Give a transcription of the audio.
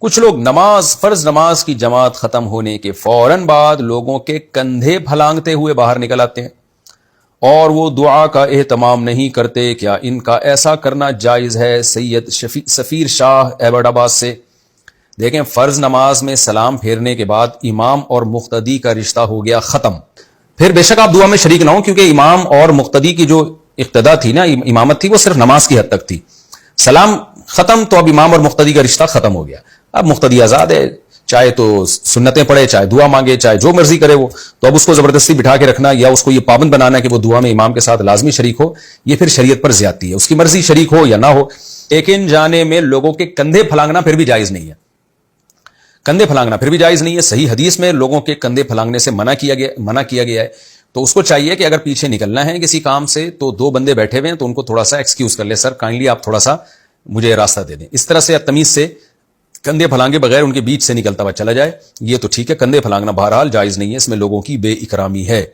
کچھ لوگ فرض نماز کی جماعت ختم ہونے کے فوراً بعد لوگوں کے کندھے پھلانگتے ہوئے باہر نکل آتے ہیں اور وہ دعا کا اہتمام نہیں کرتے. کیا ان کا ایسا کرنا جائز ہے؟ سید سفیر شاہ ایبٹ آباد سے. دیکھیں، فرض نماز میں سلام پھیرنے کے بعد امام اور مقتدی کا رشتہ ہو گیا ختم. پھر بے شک آپ دعا میں شریک نہ ہوں، کیونکہ امام اور مقتدی کی جو اقتدا تھی نا، امامت تھی، وہ صرف نماز کی حد تک تھی. سلام ختم تو اب امام اور مقتدی کا رشتہ ختم ہو گیا. اب مقتدی آزاد ہے، چاہے تو سنتیں پڑھے، چاہے دعا مانگے، چاہے جو مرضی کرے وہ. تو اب اس کو زبردستی بٹھا کے رکھنا یا اس کو یہ پابند بنانا کہ وہ دعا میں امام کے ساتھ لازمی شریک ہو، یہ پھر شریعت پر زیادتی ہے. اس کی مرضی شریک ہو یا نہ ہو. لیکن جانے میں لوگوں کے کندھے پھلانگنا پھر بھی جائز نہیں ہے. کندھے پھلانگنا پھر بھی جائز نہیں ہے. صحیح حدیث میں لوگوں کے کندھے پھلانگنے سے منع کیا گیا ہے. تو اس کو چاہیے کہ اگر پیچھے نکلنا ہے کسی کام سے تو دو بندے بیٹھے ہوئے ہیں تو ان کو تھوڑا سا ایکسکیوز کر لے، سر کائنڈلی آپ تھوڑا سا مجھے راستہ دے دیں. اس طرح سے تمیز سے کندھے پھلانگے بغیر ان کے بیچ سے نکلتا ہوا چلا جائے، یہ تو ٹھیک ہے. کندھے پھلانگنا بہرحال جائز نہیں ہے، اس میں لوگوں کی بے اکرامی ہے.